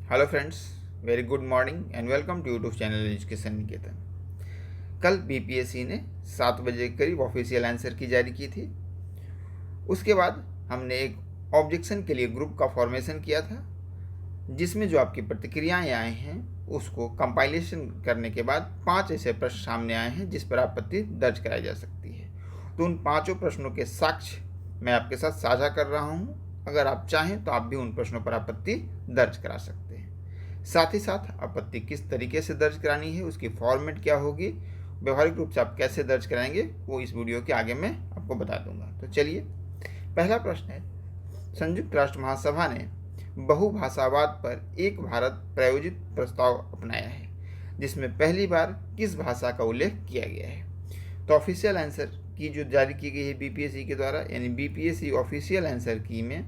Hello friends, very good morning and welcome to YouTube channel education Niketan. कल BPSC ने 7 बजे के करीब ऑफिशियल आंसर की जारी की थी। उसके बाद हमने एक ऑब्जेक्शन के लिए ग्रुप का फॉर्मेशन किया था, जिसमें जो आपकी प्रतिक्रियाएं आए हैं उसको कंपाइलेशन करने के बाद 5 ऐसे प्रश्न सामने आए हैं जिस पर आपत्ति दर्ज कराई जा सकती है। तो उन 5 प्रश्नों के साक्ष्य मैं आपके साथ साझा कर रहा हूँ। अगर आप चाहें तो आप भी उन प्रश्नों पर आपत्ति दर्ज करा सकते हैं। साथ ही साथ आपत्ति किस तरीके से दर्ज करानी है, उसकी फॉर्मेट क्या होगी, व्यवहारिक रूप से आप कैसे दर्ज कराएंगे, वो इस वीडियो के आगे मैं आपको बता दूंगा। तो चलिए, पहला प्रश्न है, संयुक्त राष्ट्र महासभा ने बहुभाषावाद पर एक भारत प्रायोजित प्रस्ताव अपनाया है, जिसमें पहली बार किस भाषा का उल्लेख किया गया है। तो ऑफिशियल आंसर की जो जारी की गई है बीपीएससी के द्वारा, यानी बीपीएससी ऑफिशियल आंसर की में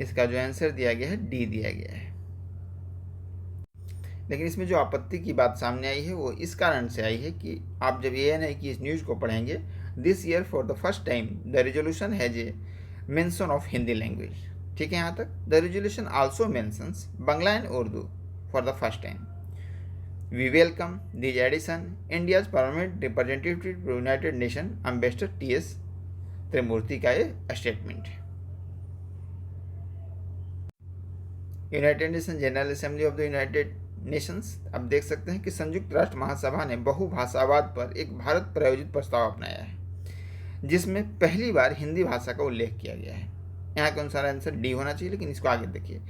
इसका जो आंसर दिया गया है डी दिया गया है। लेकिन इसमें जो आपत्ति की बात सामने आई है वो इस कारण से आई है कि आप जब ये नहीं कि इस न्यूज़ को पढ़ेंगे, this year for the first time the resolution has a mention of Hindi language. ठीक है, यहाँ तक the resolution also mentions Bangla and Urdu for the first time. We welcome this edition. India's permanent representative to United Nation ambassador TS Tirumurti का ये statement है। United Nation General Assembly of the United Nations, आप देख सकते हैं कि संयुक्त राष्ट्र महासभा ने बहुभाषावाद पर एक भारत प्रायोजित प्रस्ताव अपनाया है, जिसमें पहली बार हिंदी भाषा का उल्लेख किया गया है। यहाँ के अनुसार आंसर डी होना चाहिए, लेकिन इसको आगे देखिए।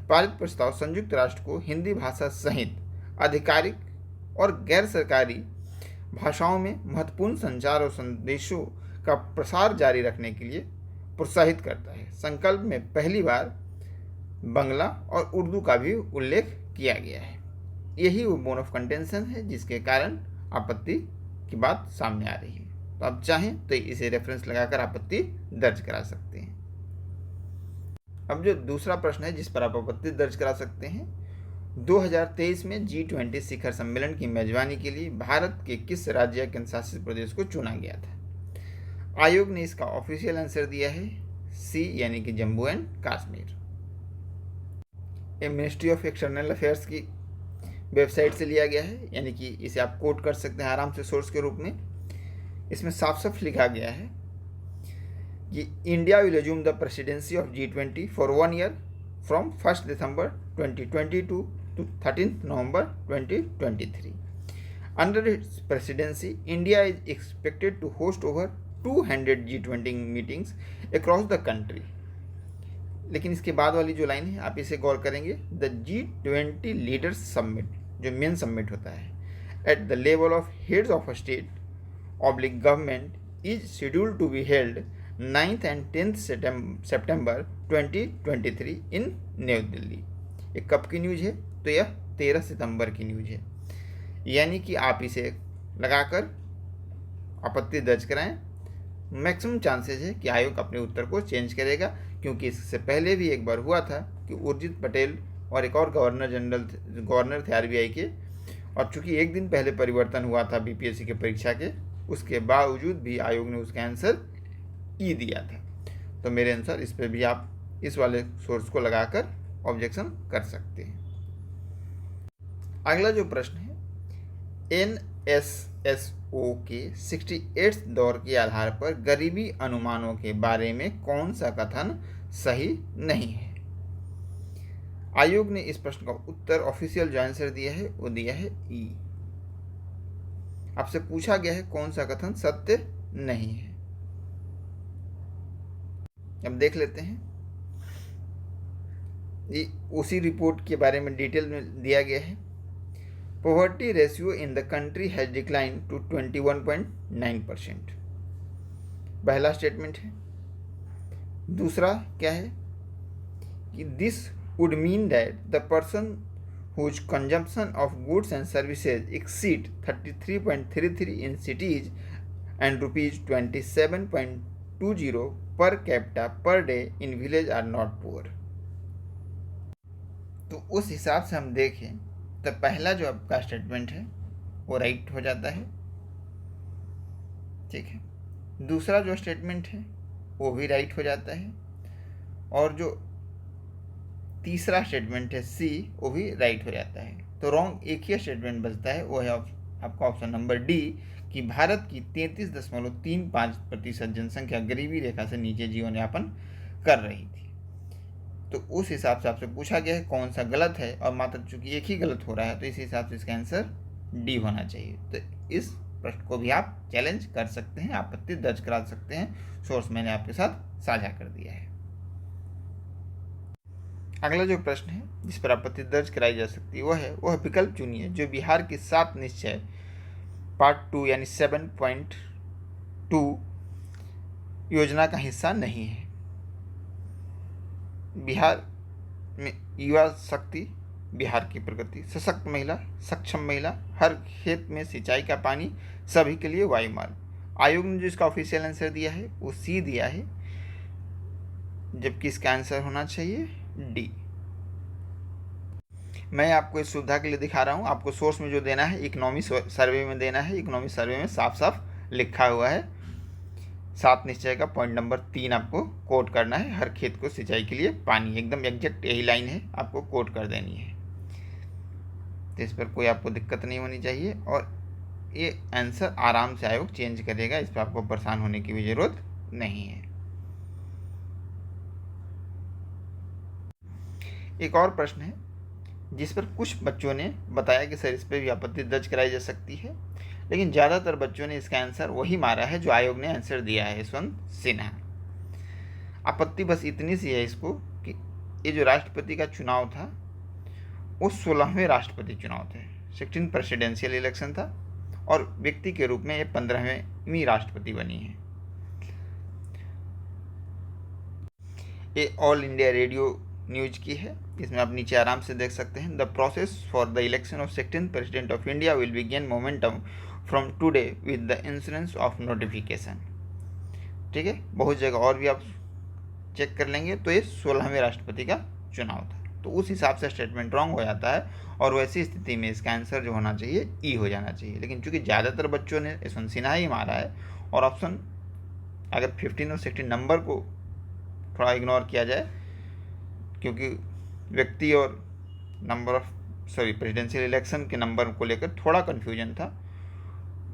पारित प्रस्ताव संयुक्त राष्ट्र को हिंदी भाषा सहित आधिकारिक और गैर सरकारी भाषाओं में महत्वपूर्ण संचार और संदेशों का प्रसार जारी रखने के लिए प्रोत्साहित करता है। संकल्प में पहली बार बांग्ला और उर्दू का भी उल्लेख किया गया है। यही वो बोन ऑफ कंटेंशन है जिसके कारण आपत्ति की बात सामने आ रही है। तो आप चाहें तो इसे रेफरेंस लगाकर आपत्ति दर्ज करा सकते हैं। अब जो दूसरा प्रश्न है जिस पर आप आपत्ति दर्ज करा सकते हैं, 2023 में G20 शिखर सम्मेलन की मेजबानी के लिए भारत के किस राज्य या केंद्र शासित प्रदेश को चुना गया था। आयोग ने इसका ऑफिशियल आंसर दिया है सी, यानी कि जम्मू एंड कश्मीर। ये मिनिस्ट्री ऑफ एक्सटर्नल अफेयर्स की वेबसाइट से लिया गया है, यानी कि इसे आप कोट कर सकते हैं आराम से सोर्स के रूप में। इसमें साफ साफ लिखा गया है कि India will assume the presidency of G20 for 1 year from 1 December 2022 to 13 November 2023. Under its presidency, India is expected to host over 200 G20 meetings across the country. लेकिन इसके बाद वाली जो लाइन है आप इसे गौर करेंगे, द G20 लीडर्स समिट, जो मेन समिट होता है, at the level of heads of state oblique government is scheduled to be held 9th and 10th सितंबर 2023 इन न्यू दिल्ली। ये कब की न्यूज़ है? तो यह 13 सितंबर की न्यूज़ है। यानी कि आप इसे लगाकर आपत्ति दर्ज कराएं। मैक्सिमम चांसेस है कि आयोग अपने उत्तर को चेंज करेगा, क्योंकि इससे पहले भी एक बार हुआ था कि उर्जित पटेल और एक और गवर्नर थे आरबीआई के, और चूंकि एक दिन पहले परिवर्तन हुआ था बीपीएससी के परीक्षा के, उसके बावजूद भी आयोग ने उसका आंसर ई दिया था। तो मेरे अनुसार इस पर भी आप इस वाले सोर्स को लगाकर ऑब्जेक्शन कर सकते हैं। अगला जो प्रश्न है, NSSO के 68 दौर के आधार पर गरीबी अनुमानों के बारे में कौन सा कथन सही नहीं है। आयोग ने इस प्रश्न का उत्तर ऑफिशियल जो आंसर दिया है वो दिया है ई। आपसे पूछा गया है कौन सा कथन सत्य नहीं है। अब देख लेते हैं, ये उसी रिपोर्ट के बारे में डिटेल में दिया गया है। Poverty ratio in the country has declined to 21.9%. पहला स्टेटमेंट है। दूसरा क्या है कि this would mean that the person whose consumption of goods and services exceed 33.33 in cities and rupees 27.20 per capita per day in village are not poor. तो उस हिसाब से हम देखें तो पहला जो आपका स्टेटमेंट है वो राइट हो जाता है, ठीक है। दूसरा जो स्टेटमेंट है वो भी राइट हो जाता है, और जो तीसरा स्टेटमेंट है सी, वो भी राइट हो जाता है। तो रॉन्ग एक ही स्टेटमेंट बचता है, वो है आपका ऑप्शन नंबर डी, कि भारत की 33.35% जनसंख्या गरीबी रेखा से नीचे जीवन यापन कर रही थी। तो उस हिसाब से आपसे पूछा गया है कौन सा गलत है, और मात्र चूंकि एक ही गलत हो रहा है तो इस हिसाब से इसका आंसर डी होना चाहिए। तो इस प्रश्न को भी आप चैलेंज कर सकते हैं, आपत्ति दर्ज करा सकते हैं। सोर्स मैंने आपके साथ साझा कर दिया है। अगला जो प्रश्न है जिस पर आपत्ति दर्ज कराई जा सकती है वह विकल्प चुनिए जो बिहार की 7 निश्चय पार्ट 2 यानी 7.2 योजना का हिस्सा नहीं है। बिहार में युवा शक्ति, बिहार की प्रगति, सशक्त महिला, सक्षम महिला, हर खेत में सिंचाई का पानी, सभी के लिए वायुमार्ग। आयोग ने जो इसका ऑफिशियल आंसर दिया है वो सी दिया है, जबकि इसका आंसर होना चाहिए डी। मैं आपको इस सुविधा के लिए दिखा रहा हूँ। आपको सोर्स में जो देना है इकोनॉमी सर्वे में देना है। इकोनॉमी सर्वे में साफ साफ लिखा हुआ है, 7 निश्चय का पॉइंट नंबर 3 आपको कोट करना है। हर खेत को सिंचाई के लिए पानी, एकदम एग्जैक्ट यही लाइन है, आपको कोट कर देनी है। तो इस पर कोई आपको दिक्कत नहीं होनी चाहिए, और ये आंसर आराम से आयोग चेंज करेगा, इस पर आपको परेशान होने की भी जरूरत नहीं है। एक और प्रश्न है जिस पर कुछ बच्चों ने बताया कि सर इस पर भी आपत्ति दर्ज कराई जा सकती है, लेकिन ज़्यादातर बच्चों ने इसका आंसर वही मारा है जो आयोग ने आंसर दिया है, यशवंत सिन्हा। आपत्ति बस इतनी सी है इसको कि ये जो राष्ट्रपति का चुनाव था वो 16वें राष्ट्रपति चुनाव थे, 16 प्रेसिडेंशियल इलेक्शन था, और व्यक्ति के रूप में ये 15वीं राष्ट्रपति बनी है। ये ऑल इंडिया रेडियो न्यूज की है, इसमें आप नीचे आराम से देख सकते हैं। The process for the election of 16th president of India will be gain momentum from today with the insurance of notification. ठीक है, बहुत जगह और भी आप चेक कर लेंगे तो ये 16वें राष्ट्रपति का चुनाव था, तो उस हिसाब से स्टेटमेंट रॉन्ग हो जाता है, और वैसी स्थिति में इसका आंसर जो होना चाहिए ई हो जाना चाहिए। लेकिन चूंकि ज़्यादातर बच्चों ने यशवंत सिन्हा ही मारा है, और ऑप्शन अगर 15 और 16 नंबर को थोड़ा इग्नोर किया जाए, क्योंकि व्यक्ति और नंबर ऑफ प्रेसिडेंशियल इलेक्शन के नंबर को लेकर थोड़ा कन्फ्यूजन था,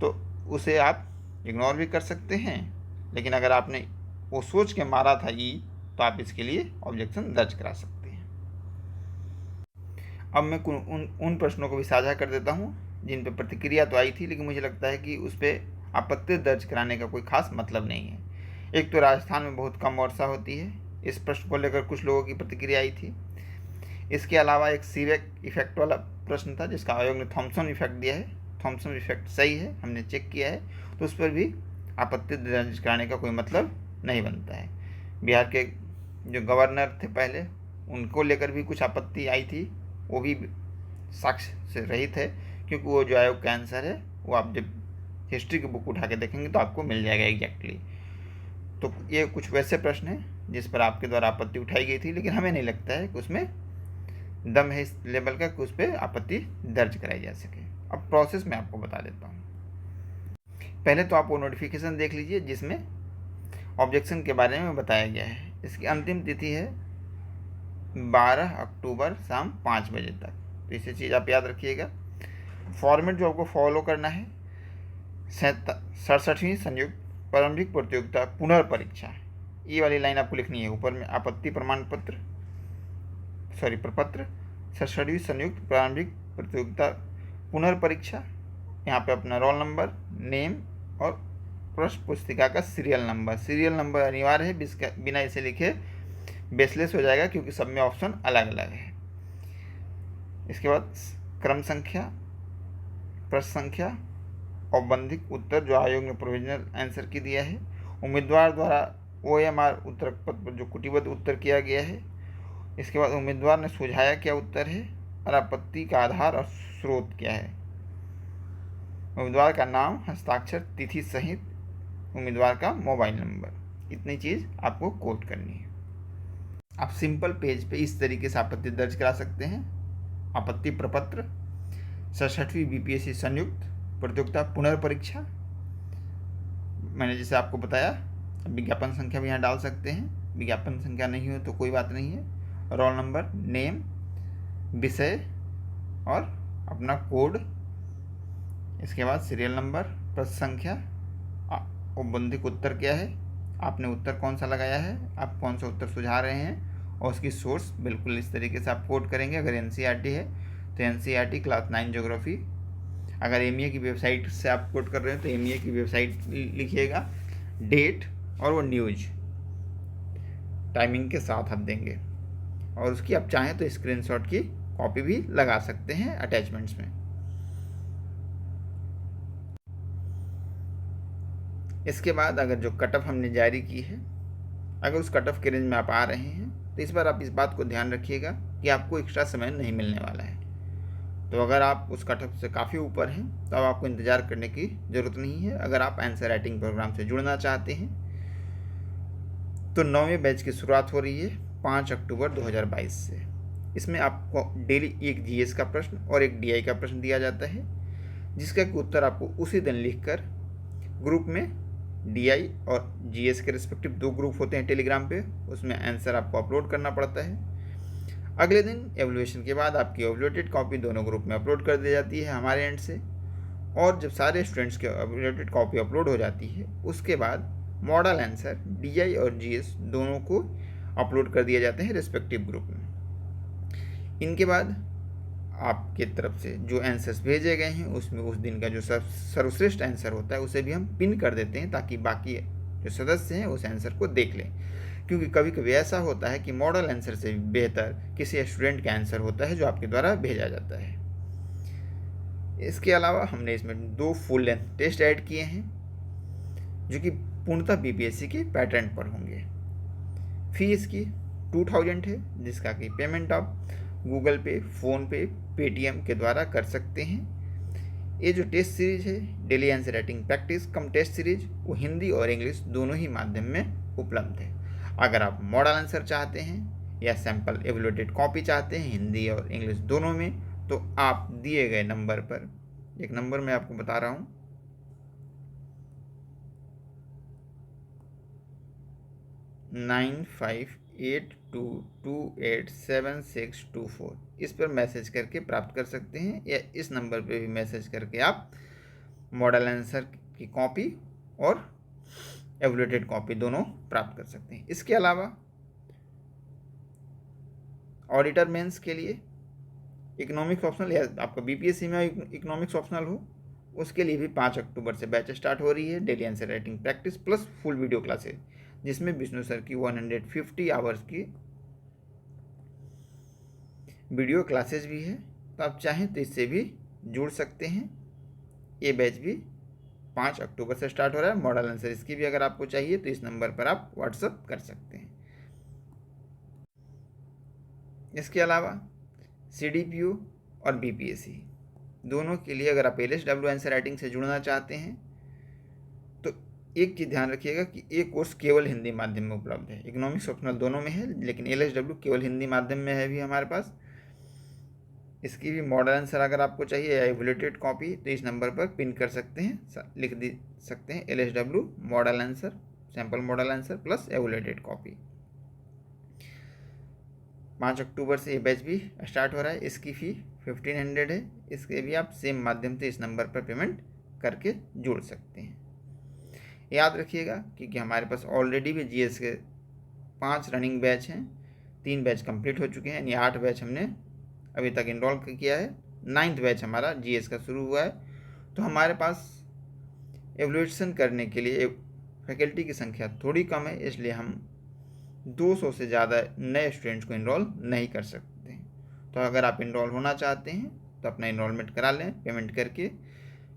तो उसे आप इग्नोर भी कर सकते हैं। लेकिन अगर आपने वो सोच के मारा था ई, तो आप इसके लिए ऑब्जेक्शन दर्ज करा सकते हैं। अब मैं उन प्रश्नों को भी साझा कर देता हूँ जिन पर प्रतिक्रिया तो आई थी, लेकिन मुझे लगता है कि उस पर आपत्ति दर्ज कराने का कोई खास मतलब नहीं है। एक तो राजस्थान में बहुत कम वर्षा होती है, इस प्रश्न को लेकर कुछ लोगों की प्रतिक्रिया आई थी। इसके अलावा एक सीवेक इफेक्ट वाला प्रश्न था जिसका आयोग ने थॉम्सन इफेक्ट दिया है। थॉम्सन इफेक्ट सही है, हमने चेक किया है, तो उस पर भी आपत्ति दर्ज कराने का कोई मतलब नहीं बनता है। बिहार के जो गवर्नर थे पहले, उनको लेकर भी कुछ आपत्ति आई थी, वो भी साक्ष्य से रहित है, क्योंकि वो जो आयोग का आंसर है वो आप जब हिस्ट्री की बुक उठा के देखेंगे तो आपको मिल जाएगा एग्जैक्टली। तो ये कुछ वैसे प्रश्न हैं जिस पर आपके द्वारा आपत्ति उठाई गई थी, लेकिन हमें नहीं लगता है कि उसमें दम है इस लेवल का कि उस पर आपत्ति दर्ज कराई जा सके। अब प्रोसेस में आपको बता देता हूँ। पहले तो आप वो नोटिफिकेशन देख लीजिए जिसमें ऑब्जेक्शन के बारे में बताया गया है। इसकी अंतिम तिथि है 12 अक्टूबर शाम 5 बजे तक, तो इसे चीज़ आप याद रखिएगा। फॉर्मेट जो आपको फॉलो करना है, 67वीं संयुक्त प्रारंभिक प्रतियोगिता पुनर्परीक्षा, ये वाली लाइन आपको लिखनी है ऊपर में। आपत्ति प्रमाण पत्र प्रपत्र 67वीं संयुक्त प्रारंभिक प्रतियोगिता पुनर्परीक्षा, यहाँ पे अपना रोल नंबर, नेम और प्रश्न पुस्तिका का सीरियल नंबर अनिवार्य है, बिना इसे लिखे बेसलेस हो जाएगा क्योंकि सब में ऑप्शन अलग अलग है। इसके बाद क्रम संख्या, प्रश्न संख्या, औपबंधिक उत्तर जो आयोग ने प्रोविजनल आंसर की दिया है, उम्मीदवार द्वारा OMR उत्तर पत्र पर जो कुटिबद्ध उत्तर किया गया है, इसके बाद उम्मीदवार ने सुझाया क्या उत्तर है, और आपत्ति का आधार और स्रोत क्या है, उम्मीदवार का नाम, हस्ताक्षर, तिथि सहित उम्मीदवार का मोबाइल नंबर, इतनी चीज़ आपको कोट करनी है। आप सिंपल पेज पे इस तरीके से आपत्ति दर्ज करा सकते हैं। आपत्ति प्रपत्र 67वीं BPSC संयुक्त प्रतियोगिता पुनर्परीक्षा, मैंने जैसे आपको बताया। विज्ञापन संख्या भी यहाँ डाल सकते हैं, विज्ञापन संख्या नहीं हो तो कोई बात नहीं है, रोल नंबर, नेम, विषय और अपना कोड, इसके बाद सीरियल नंबर, प्रश्न संख्या, औपबंधिक उत्तर क्या है, आपने उत्तर कौन सा लगाया है, आप कौन सा उत्तर सुझा रहे हैं, और उसकी सोर्स बिल्कुल इस तरीके से आप कोड करेंगे। अगर एनसीईआरटी है तो एनसीईआरटी क्लास 9 ज्योग्राफी, अगर एमईए की वेबसाइट से आप कोड कर रहे हैं तो एमईए की वेबसाइट लिखिएगा, डेट और वो न्यूज टाइमिंग के साथ आप देंगे, और उसकी आप चाहें तो स्क्रीनशॉट की कॉपी भी लगा सकते हैं अटैचमेंट्स में। इसके बाद अगर जो कट ऑफ हमने जारी की है, अगर उस कट ऑफ के रेंज में आप आ रहे हैं तो इस बार आप इस बात को ध्यान रखिएगा कि आपको एक्स्ट्रा समय नहीं मिलने वाला है। तो अगर आप उस कट ऑफ से काफ़ी ऊपर हैं तो अब आपको इंतज़ार करने की ज़रूरत नहीं है। अगर आप आंसर राइटिंग प्रोग्राम से जुड़ना चाहते हैं तो 9वें बैच की शुरुआत हो रही है 5 अक्टूबर 2022 से। इसमें आपको डेली एक जीएस का प्रश्न और एक डीआई का प्रश्न दिया जाता है, जिसका उत्तर आपको उसी दिन लिखकर ग्रुप में डीआई और जीएस के रिस्पेक्टिव 2 ग्रुप होते हैं टेलीग्राम पे, उसमें आंसर आपको अपलोड करना पड़ता है। अगले दिन एवल्यूएशन के बाद आपकी एवल्यूएटेड कॉपी दोनों ग्रुप में अपलोड कर दी जाती है हमारे एंड से, और जब सारे स्टूडेंट्स की एवल्यूएटेड कॉपी अपलोड हो जाती है उसके बाद मॉडल आंसर डीआई और जीएस दोनों को अपलोड कर दिए जाते हैं रिस्पेक्टिव ग्रुप में। इनके बाद आपके तरफ से जो आंसर्स भेजे गए हैं उसमें उस दिन का जो सर्वश्रेष्ठ आंसर होता है उसे भी हम पिन कर देते हैं, ताकि बाकी जो सदस्य हैं उस आंसर को देख लें, क्योंकि कभी कभी ऐसा होता है कि मॉडल आंसर से बेहतर किसी स्टूडेंट का आंसर होता है जो आपके द्वारा भेजा जाता है। इसके अलावा हमने इसमें 2 फुल लेंथ टेस्ट ऐड किए हैं जो कि पूर्णतः बीपीएससी के पैटर्न पर होंगे। फीस की 2000 है, जिसका कि पेमेंट आप गूगल पे, फ़ोनपे, पेटीएम के द्वारा कर सकते हैं। ये जो टेस्ट सीरीज है डेली आंसर राइटिंग प्रैक्टिस कम टेस्ट सीरीज, वो हिंदी और इंग्लिश दोनों ही माध्यम में उपलब्ध है। अगर आप मॉडल आंसर चाहते हैं या सैम्पल एवल्यूएटेड कॉपी चाहते हैं हिंदी और इंग्लिश दोनों में, तो आप दिए गए नंबर पर, एक नंबर मैं आपको बता रहा हूँ, 9582287624, इस पर मैसेज करके प्राप्त कर सकते हैं, या इस नंबर पर भी मैसेज करके आप मॉडल आंसर की कॉपी और एवल्यूएटेड कॉपी दोनों प्राप्त कर सकते हैं। इसके अलावा ऑडिटर मेंस के लिए इकोनॉमिक्स ऑप्शनल, या आपका बीपीएससी में इकोनॉमिक्स ऑप्शनल हो, उसके लिए भी 5 अक्टूबर से बैच स्टार्ट हो रही है। Daily answer writing practice plus full video classes, जिसमें विष्णु सर की 150 आवर्स की वीडियो क्लासेज भी है, तो आप चाहें तो इससे भी जुड़ सकते हैं। ये बैच भी 5 अक्टूबर से स्टार्ट हो रहा है। मॉडल आंसर इसकी भी अगर आपको चाहिए तो इस नंबर पर आप व्हाट्सअप कर सकते हैं। इसके अलावा सीडीपीओ और बीपीएससी दोनों के लिए अगर आप एलएसडब्ल्यू आंसर राइटिंग से जुड़ना चाहते हैं तो एक चीज़ ध्यान रखिएगा कि एक कोर्स केवल हिंदी माध्यम में उपलब्ध है। इकोनॉमिक्स ऑप्शनल दोनों में है, लेकिन एलएसडब्ल्यू केवल हिंदी माध्यम में है भी हमारे पास। इसकी भी मॉडल आंसर अगर आपको चाहिए या एवल्यूएटेड कॉपी तो इस नंबर पर पिन कर सकते हैं, लिख दे सकते हैं LSW model answer, sample model answer plus evaluated copy. 5 अक्टूबर से ये बैच भी स्टार्ट हो रहा है। इसकी फ़ी 1500 है। इसके भी आप सेम माध्यम से इस नंबर पर पेमेंट करके जुड़ सकते हैं। याद रखिएगा क्योंकि हमारे पास ऑलरेडी भी जीएस के 5 रनिंग बैच हैं, 3 बैच कंप्लीट हो चुके हैं, यानी 8 बैच हमने अभी तक इनरोल किया है। 9th बैच हमारा जीएस का शुरू हुआ है। तो हमारे पास एवल्यूएशन करने के लिए फैकल्टी की संख्या थोड़ी कम है, इसलिए हम 200 से ज़्यादा नए स्टूडेंट्स को इनरोल नहीं कर सकते। तो अगर आप इनरोल होना चाहते हैं तो अपना इनरोलमेंट करा लें पेमेंट करके।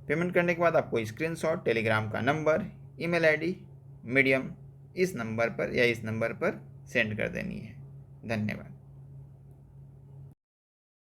पेमेंट करने के बाद आपको स्क्रीनशॉट, टेलीग्राम का नंबर, ईमेल आईडी, मीडियम इस नंबर पर या इस नंबर पर सेंड कर देनी है। धन्यवाद।